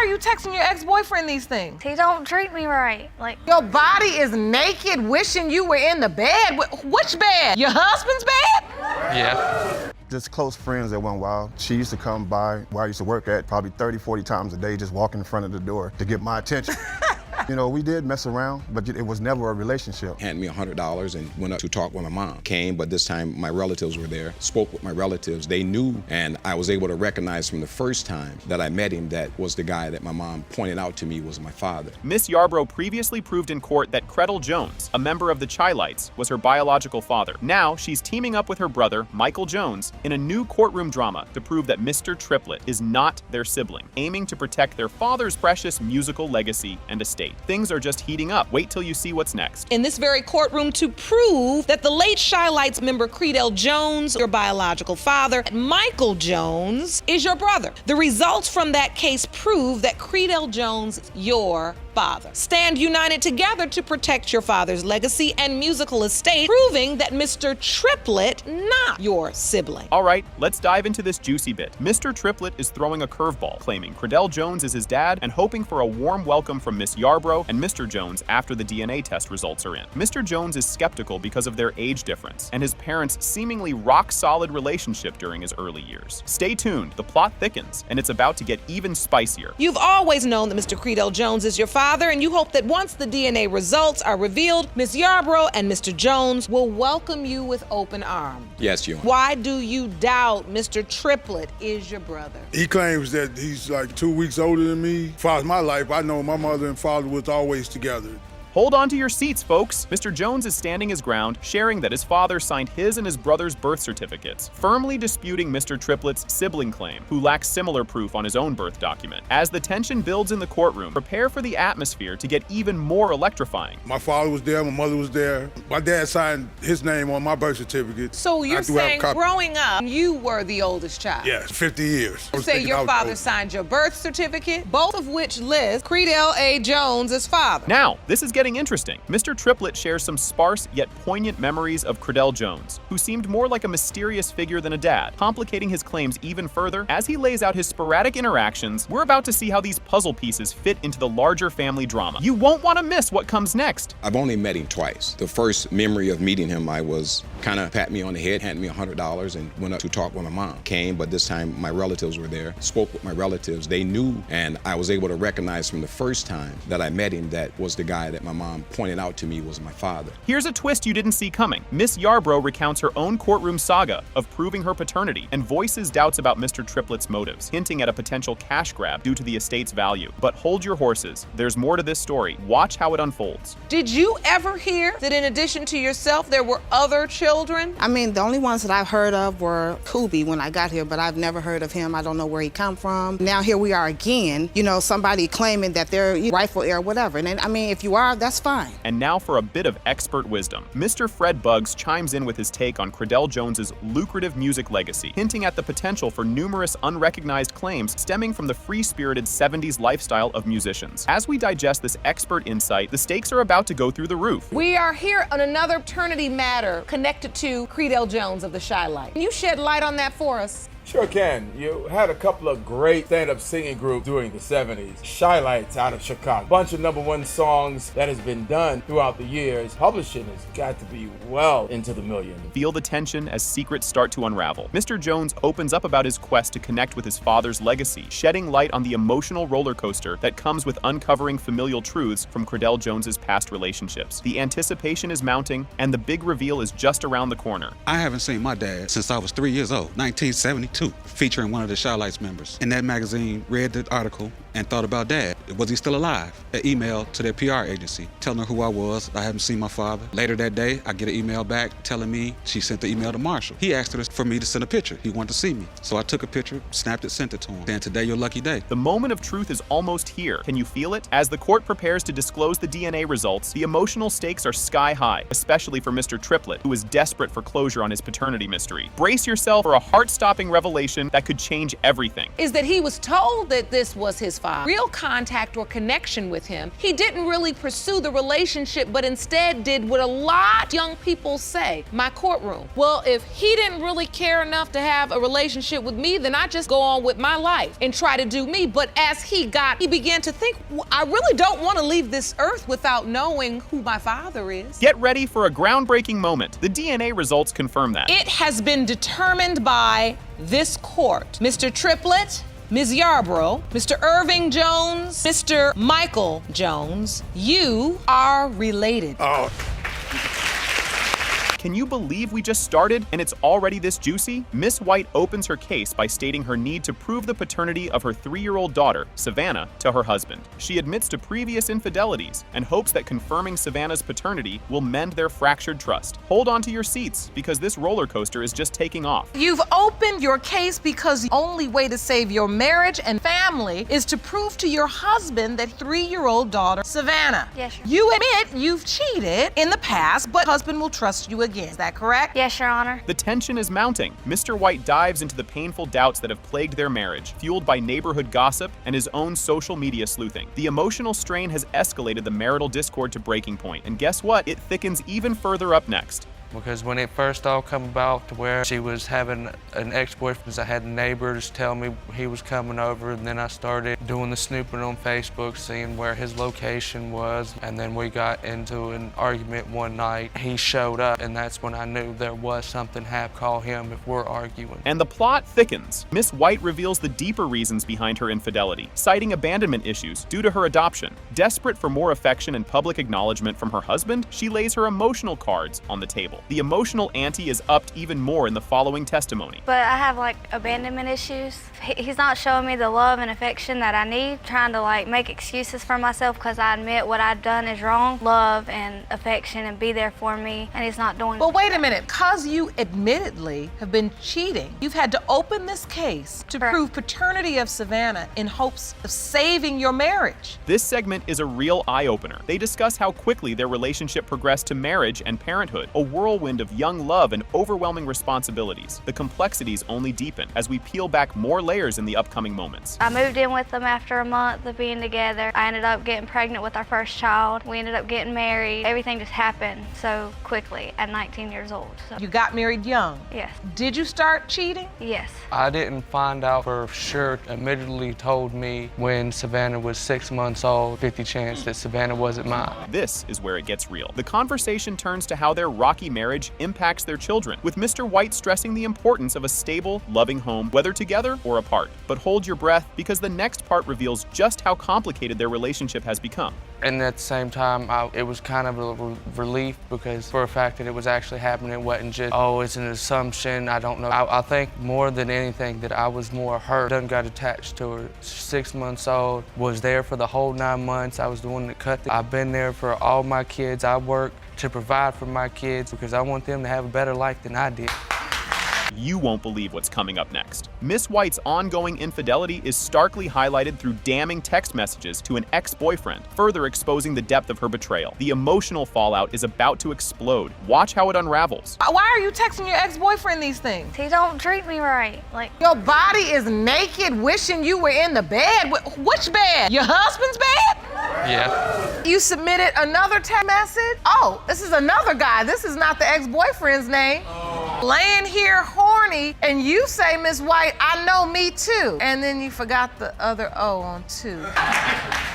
are you texting your ex-boyfriend these things? He don't treat me right. Like, your body is naked, wishing you were in the bed. Which bed? Your husband's bed? Yeah. Just close friends that went wild. She used to come by where I used to work at probably 30, 40 times a day, just walking in front of the door to get my attention. You know, we did mess around, but it was never a relationship. Handed me $100 and went up to talk with my mom. Came, but this time my relatives were there. Spoke with my relatives. They knew, and I was able to recognize from the first time that I met him that was the guy that my mom pointed out to me was my father. Miss Yarbrough previously proved in court that Creddle Jones, a member of the Chi-Lites, was her biological father. Now she's teaming up with her brother, Michael Jones, in a new courtroom drama to prove that Mr. Triplett is not their sibling, aiming to protect their father's precious musical legacy and estate. Things are just heating up. Wait till you see what's next. In this very courtroom to prove that the late Chi-Lites member Creddle Jones, your biological father, Michael Jones, is your brother. The results from that case prove that Creddle Jones is your father. Stand united together to protect your father's legacy and musical estate, proving that Mr. Triplett not your sibling. All right, let's dive into this juicy bit. Mr. Triplett is throwing a curveball, claiming Creddle Jones is his dad and hoping for a warm welcome from Miss Yarbrough and Mr. Jones after the DNA test results are in. Mr. Jones is skeptical because of their age difference and his parents' seemingly rock-solid relationship during his early years. Stay tuned, the plot thickens, and it's about to get even spicier. You've always known that Mr. Creddle Jones is your father, and you hope that once the DNA results are revealed, Miss Yarbrough and Mr. Jones will welcome you with open arms. Yes, Your Honor. Why do you doubt Mr. Triplett is your brother? He claims that he's like 2 weeks older than me. As far as my life, I know my mother and father was always together. Hold on to your seats, folks. Mr. Jones is standing his ground, sharing that his father signed his and his brother's birth certificates, firmly disputing Mr. Triplett's sibling claim, who lacks similar proof on his own birth document. As the tension builds in the courtroom, prepare for the atmosphere to get even more electrifying. My father was there, my mother was there. My dad signed his name on my birth certificate. So you're saying growing up, you were the oldest child? Yes, 50 years. You say your father signed your birth certificate, both of which list Creddle A. Jones as father. Now, this is getting interesting. Mr. Triplett shares some sparse yet poignant memories of Creddle Jones, who seemed more like a mysterious figure than a dad, complicating his claims even further. As he lays out his sporadic interactions, we're about to see how these puzzle pieces fit into the larger family drama. You won't want to miss what comes next. I've only met him twice. The first memory of meeting him, I was kind of pat me on the head, handed me $100 and went up to talk with my mom. Came, but this time my relatives were there. Spoke with my relatives. They knew, and I was able to recognize from the first time that I met him that was the guy that my mom pointed out to me was my father. Here's a twist you didn't see coming. Miss Yarbrough recounts her own courtroom saga of proving her paternity and voices doubts about Mr. Triplett's motives, hinting at a potential cash grab due to the estate's value. But hold your horses. There's more to this story. Watch how it unfolds. Did you ever hear that in addition to yourself, there were other children? I mean, the only ones that I've heard of were Kubi when I got here, but I've never heard of him. I don't know where he come from. Now here we are again, you know, somebody claiming that they're rightful heir, whatever. And I mean, if you are, that's fine. And now for a bit of expert wisdom. Mr. Fred Buggs chimes in with his take on Creddle Jones's lucrative music legacy, hinting at the potential for numerous unrecognized claims stemming from the free-spirited 70s lifestyle of musicians. As we digest this expert insight, the stakes are about to go through the roof. We are here on another paternity matter connected to Creddle Jones of the Chi-Lites. Can you shed light on that for us? Sure can. You had a couple of great stand-up singing groups during the 70s. Chi-Lites out of Chicago. Bunch of #1 songs that has been done throughout the years. Publishing has got to be well into the millions. Feel the tension as secrets start to unravel. Mr. Jones opens up about his quest to connect with his father's legacy, shedding light on the emotional roller coaster that comes with uncovering familial truths from Creddle Jones's past relationships. The anticipation is mounting, and the big reveal is just around the corner. I haven't seen my dad since I was 3 years old, 1972. Featuring one of the Chi-Lites members. In that magazine, read the article and thought about Dad. Was he still alive? An email to their PR agency telling her who I was. I haven't seen my father. Later that day, I get an email back telling me she sent the email to Marshall. He asked her for me to send a picture. He wanted to see me. So I took a picture, snapped it, sent it to him. Then today, your lucky day. The moment of truth is almost here. Can you feel it? As the court prepares to disclose the DNA results, the emotional stakes are sky high, especially for Mr. Triplett, who is desperate for closure on his paternity mystery. Brace yourself for a heart-stopping revelation that could change everything. Is that he was told that this was his identify real contact or connection with him. He didn't really pursue the relationship, but instead did what a lot of young people say, my courtroom. Well, if he didn't really care enough to have a relationship with me, then I just go on with my life and try to do me. But as he began to think, I really don't want to leave this earth without knowing who my father is. Get ready for a groundbreaking moment. The DNA results confirm that. It has been determined by this court. Mr. Triplett, Ms. Yarbrough, Mr. Irving Jones, Mr. Michael Jones, you are related. Oh. Can you believe we just started and it's already this juicy? Miss White opens her case by stating her need to prove the paternity of her 3-year-old daughter, Savannah, to her husband. She admits to previous infidelities and hopes that confirming Savannah's paternity will mend their fractured trust. Hold on to your seats because this roller coaster is just taking off. You've opened your case because the only way to save your marriage and family is to prove to your husband that 3-year-old daughter, Savannah. Yes, Your You admit you've cheated in the past, but husband will trust you again. Is that correct? Yes, Your Honor. The tension is mounting. Mr. White dives into the painful doubts that have plagued their marriage, fueled by neighborhood gossip and his own social media sleuthing. The emotional strain has escalated the marital discord to breaking point, and guess what? It thickens even further up next. Because when it first all come about to where she was having an ex-boyfriend, I had neighbors tell me he was coming over, and then I started doing the snooping on Facebook, seeing where his location was, and then we got into an argument one night. He showed up, and that's when I knew there was something happening. Call him if we're arguing. And the plot thickens. Miss White reveals the deeper reasons behind her infidelity, citing abandonment issues due to her adoption. Desperate for more affection and public acknowledgement from her husband, she lays her emotional cards on the table. The emotional ante is upped even more in the following testimony. But I have like abandonment issues. He's not showing me the love and affection that I need, trying to like make excuses for myself because I admit what I've done is wrong. Love and affection and be there for me, and he's not doing. But wait a minute, because you admittedly have been cheating, you've had to open this case to Correct. prove paternity of Savannah in hopes of saving your marriage. This segment is a real eye-opener. They discuss how quickly their relationship progressed to marriage and parenthood, a whirlwind of young love and overwhelming responsibilities. The complexities only deepen as we peel back more layers in the upcoming moments. I moved in with them after a month of being together. I ended up getting pregnant with our first child. We ended up getting married. Everything just happened so quickly at 19 years old. So, You got married young. yes, Did you start cheating? yes. I didn't find out for sure. Admittedly told me when Savannah was 6 months old, 50 chance that Savannah wasn't mine. This is where it gets real. The conversation turns to how their rocky marriage impacts their children, with Mr. White stressing the importance of a stable, loving home, whether together or apart. But hold your breath, because the next part reveals just how complicated their relationship has become. And at the same time, it was kind of a relief, because for a fact that it was actually happening, it wasn't just, oh, it's an assumption, I don't know. I think more than anything that I was more hurt. Done got attached to her. 6 months old, was there for the whole 9 months. I was the one that cut I've been there for all my kids. I work to provide for my kids because I want them to have a better life than I did. You won't believe what's coming up next. Miss White's ongoing infidelity is starkly highlighted through damning text messages to an ex-boyfriend, further exposing the depth of her betrayal. The emotional fallout is about to explode. Watch how it unravels. Why are you texting your ex-boyfriend these things? He don't treat me right. Like, Your body is naked, wishing you were in the bed. Which bed? Your husband's bed? Yeah. You submitted another text message? Oh, this is another guy. This is not the ex-boyfriend's name. Laying here horny, and you say, Miss White, I know, me too. And then you forgot the other O on two.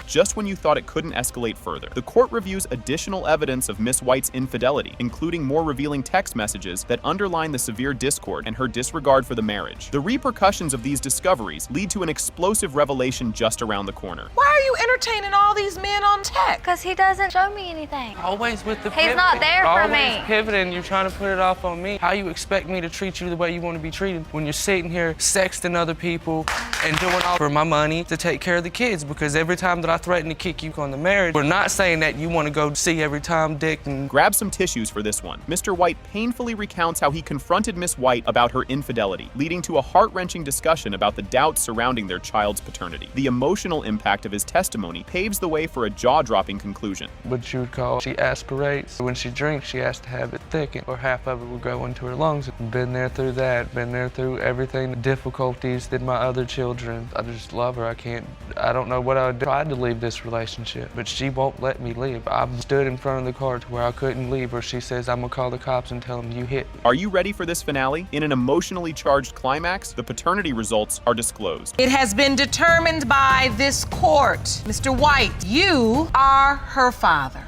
Just when you thought it couldn't escalate further, the court reviews additional evidence of Miss White's infidelity, including more revealing text messages that underline the severe discord and her disregard for the marriage. The repercussions of these discoveries lead to an explosive revelation just around the corner. Why are you entertaining all these men on text? because he doesn't show me anything. Always with the He's pivoting. not there for Always me. pivoting, you're trying to put it off on me. How you expect me to treat you the way you want to be treated when you're sitting here sexting other people and doing all for my money to take care of the kids? Because every time that I threaten to kick you on the marriage, we're not saying that you want to go see every time Dick and Grab some tissues for this one. Mr. White painfully recounts how he confronted Miss White about her infidelity, leading to a heart-wrenching discussion about the doubts surrounding their child's paternity. The emotional impact of his testimony paves the way for a jaw-dropping conclusion. what you would call, she aspirates. When she drinks, she has to have it thickened, or half of it will go into her lungs. Been there through that. dad, been there through everything, difficulties than my other children. I just love her. I don't know what I would do. I tried to leave this relationship, but she won't let me leave. I've stood in front of the car to where I couldn't leave her. She says, I'm gonna call the cops and tell them you hit me. Are you ready for this finale? In an emotionally charged climax, the paternity results are disclosed. It has been determined by this court. Mr. White, you are her father.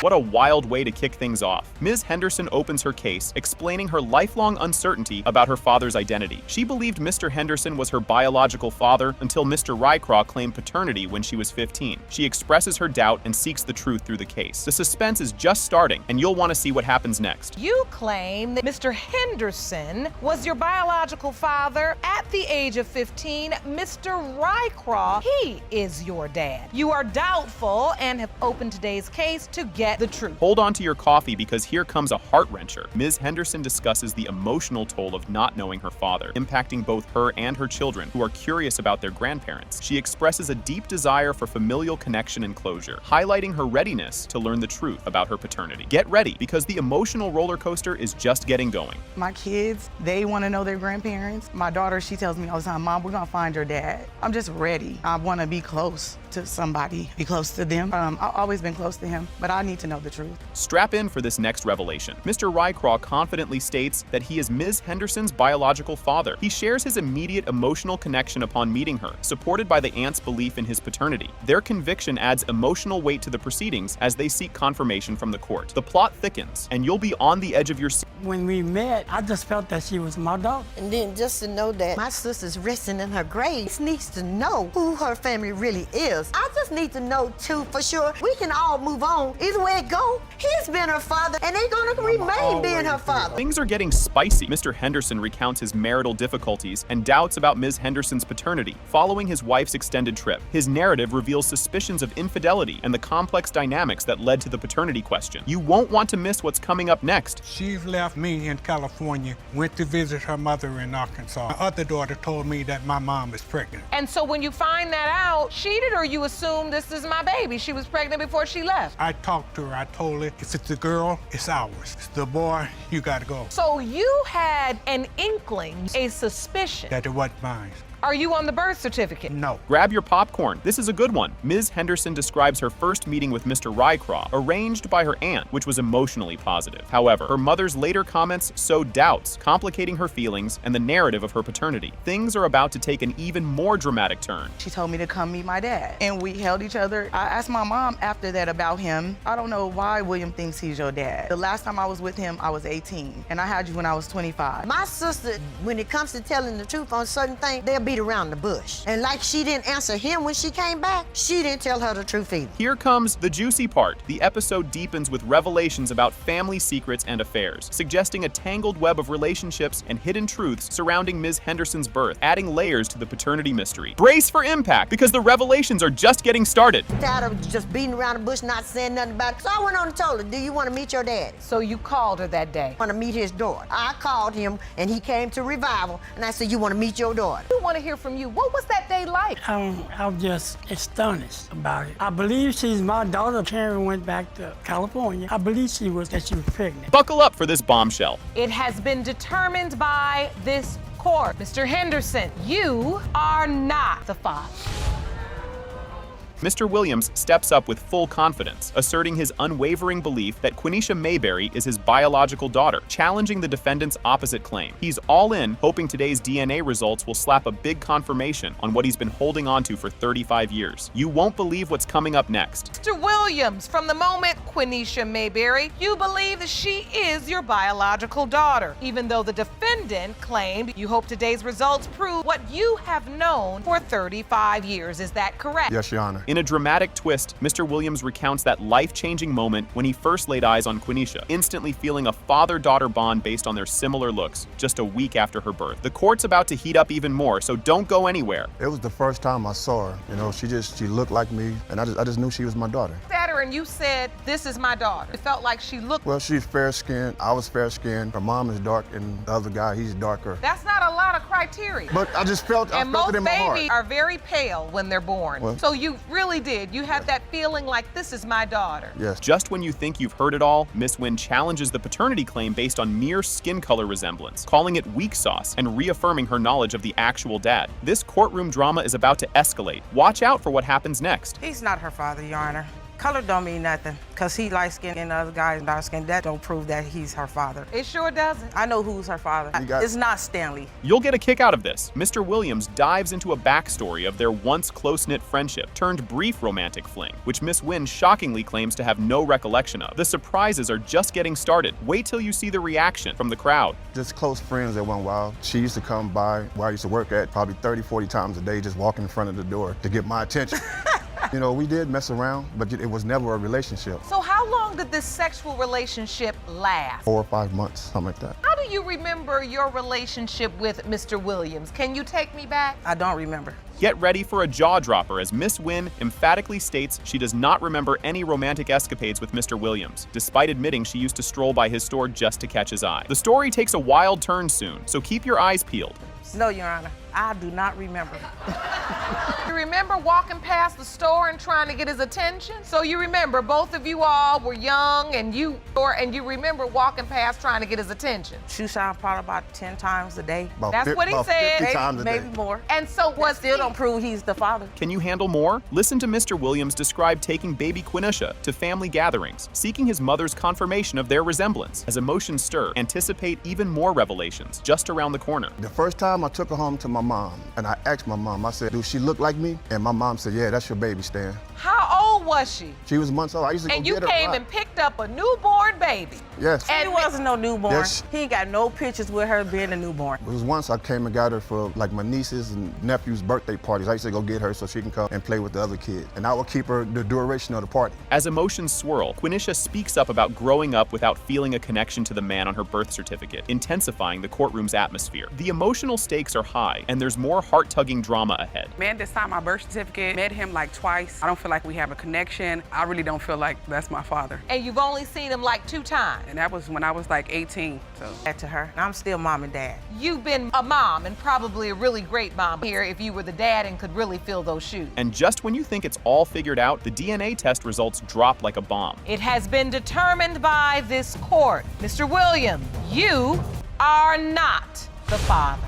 What a wild way to kick things off. Ms. Henderson opens her case, explaining her lifelong uncertainty about her father's identity. She believed Mr. Henderson was her biological father until Mr. Rycroft claimed paternity when she was 15. She expresses her doubt and seeks the truth through the case. The suspense is just starting, and you'll want to see what happens next. You claim that Mr. Henderson was your biological father at the age of 15. Mr. Rycroft, he is your dad. You are doubtful and have opened today's case to get the truth. Hold on to your coffee because here comes a heart-wrencher. Ms. Henderson discusses the emotional toll of not knowing her father, impacting both her and her children, who are curious about their grandparents. She expresses a deep desire for familial connection and closure, highlighting her readiness to learn the truth about her paternity. Get ready, because the emotional roller coaster is just getting going. My kids, they want to know their grandparents. My daughter, she tells me all the time, Mom, we're gonna find your dad. I'm just ready. I want to be close to somebody, be close to them. I've always been close to him, but I need to know the truth. Strap in for this next revelation. Mr. Rycroft confidently states that he is Ms. Henderson's biological father. He shares his immediate emotional connection upon meeting her, supported by the aunt's belief in his paternity. Their conviction adds emotional weight to the proceedings as they seek confirmation from the court. The plot thickens, and you'll be on the edge of your seat. When we met, I just felt that she was my daughter. And then just to know that my sister's resting in her grave, she needs to know who her family really is. I just need to know, too, for sure. We can all move on. Either way it go, he's been her father, and they're gonna remain being her father. Things are getting spicy. Mr. Henderson recounts his marital difficulties and doubts about Ms. Henderson's paternity. Following his wife's extended trip, his narrative reveals suspicions of infidelity and the complex dynamics that led to the paternity question. You won't want to miss what's coming up next. She's left me in California, went to visit her mother in Arkansas. My other daughter told me that my mom is pregnant. And so when you find that out, cheated, or you assume this is my baby? She was pregnant before she left. I talked to her. I told her, if it's a girl, it's ours. If it's the boy, you gotta go. So you had an inkling, a suspicion. That it wasn't mine. Are you on the birth certificate? No. Grab your popcorn. This is a good one. Ms. Henderson describes her first meeting with Mr. Rycroft, arranged by her aunt, which was emotionally positive. However, her mother's later comments sowed doubts, complicating her feelings and the narrative of her paternity. Things are about to take an even more dramatic turn. She told me to come meet my dad, and we held each other. I asked my mom after that about him. I don't know why William thinks he's your dad. The last time I was with him, I was 18, and I had you when I was 25. My sister, when it comes to telling the truth on certain things, they'll beat around the bush. And like she didn't answer him when she came back, she didn't tell her the truth either. Here comes the juicy part. The episode deepens with revelations about family secrets and affairs, suggesting a tangled web of relationships and hidden truths surrounding Ms. Henderson's birth, adding layers to the paternity mystery. Brace for impact, because the revelations are just getting started. Tired of just beating around the bush, not saying nothing about it. So I went on and told her, do you want to meet your daddy? So you called her that day? I want to meet his daughter. I called him, and he came to Revival, and I said, you want to meet your daughter? We want to hear from you. What was that day like? I'm just astonished about it. I believe she's my daughter. Karen went back to California. I believe she was pregnant. Buckle up for this bombshell. It has been determined by this court. Mr. Henderson, you are not the father. Mr. Williams steps up with full confidence, asserting his unwavering belief that Quenisha Mayberry is his biological daughter, challenging the defendant's opposite claim. He's all in, hoping today's DNA results will slap a big confirmation on what he's been holding on to for 35 years. You won't believe what's coming up next. Mr. Williams, from the moment Quenisha Mayberry, you believe that she is your biological daughter, even though the defendant claimed you hope today's results prove what you have known for 35 years. Is that correct? Yes, Your Honor. In a dramatic twist, Mr. Williams recounts that life-changing moment when he first laid eyes on Quenisha, instantly feeling a father-daughter bond based on their similar looks, just a week after her birth. The court's about to heat up even more, so don't go anywhere. It was the first time I saw her. You know, she looked like me, and I just knew she was my daughter. Dad her and you said, "This is my daughter"? It felt like she looked. Well, she's fair-skinned. I was fair-skinned. Her mom is dark, and the other guy, he's darker. That's not a lot of criteria. But I just felt, I and felt most it in my heart. babies are very pale when they're born. Well, so you really did. You had that feeling like, this is my daughter. Yes. Just when you think you've heard it all, Miss Wynn challenges the paternity claim based on mere skin color resemblance, calling it weak sauce and reaffirming her knowledge of the actual dad. This courtroom drama is about to escalate. Watch out for what happens next. He's not her father, Your Honor. Color don't mean nothing, because he light skinned and the other guy is dark skinned. That don't prove that he's her father. It sure doesn't. I know who's her father. It's not Stanley. You'll get a kick out of this. Mr. Williams dives into a backstory of their once close-knit friendship turned brief romantic fling, which Miss Wynn shockingly claims to have no recollection of. The surprises are just getting started. Wait till you see the reaction from the crowd. Just close friends at one while. She used to come by where I used to work at probably 30, 40 times a day, just walking in front of the door to get my attention. You know, we did mess around, but it was never a relationship. So how long did this sexual relationship last? 4 or 5 months, something like that. How do you remember your relationship with Mr. Williams? Can you take me back? I don't remember. Get ready for a jaw-dropper as Miss Wynn emphatically states she does not remember any romantic escapades with Mr. Williams, despite admitting she used to stroll by his store just to catch his eye. The story takes a wild turn soon, so keep your eyes peeled. No, Your Honor, I do not remember. You remember walking past the store and trying to get his attention? So you remember both of you all were young and you remember walking past trying to get his attention? Shoe shine probably about 10 times a day. That's what he said. 50 times a day. Maybe more. And so what Still don't prove he's the father. Can you handle more? Listen to Mr. Williams describe taking baby Quenisha to family gatherings, seeking his mother's confirmation of their resemblance. As emotions stir, anticipate even more revelations just around the corner. The first time I took her home to my mom, and I asked my mom, I said, "Do she look like me?" And my mom said, "Yeah, that's your baby, Stan." How old was she? She was months old. I used to go And you get her. came and picked up a newborn baby. Yes. And he wasn't no newborn. Yes. He ain't got no pictures with her being a newborn. It was once I came and got her for like my nieces and nephews' birthday parties. I used to go get her so she can come and play with the other kids. And I would keep her the duration of the party. As emotions swirl, Quenisha speaks up about growing up without feeling a connection to the man on her birth certificate, intensifying the courtroom's atmosphere. The emotional stakes are high, and there's more heart-tugging drama ahead. Man that signed my birth certificate, met him like twice. I don't feel like we have a connection. I really don't feel like that's my father. And you've only seen him like 2 times. And that was when I was like 18, so. That to her. I'm still mom and dad. You've been a mom and probably a really great mom here if you were the dad and could really fill those shoes. And just when you think it's all figured out, the DNA test results drop like a bomb. It has been determined by this court. Mr. Williams, you are not the father.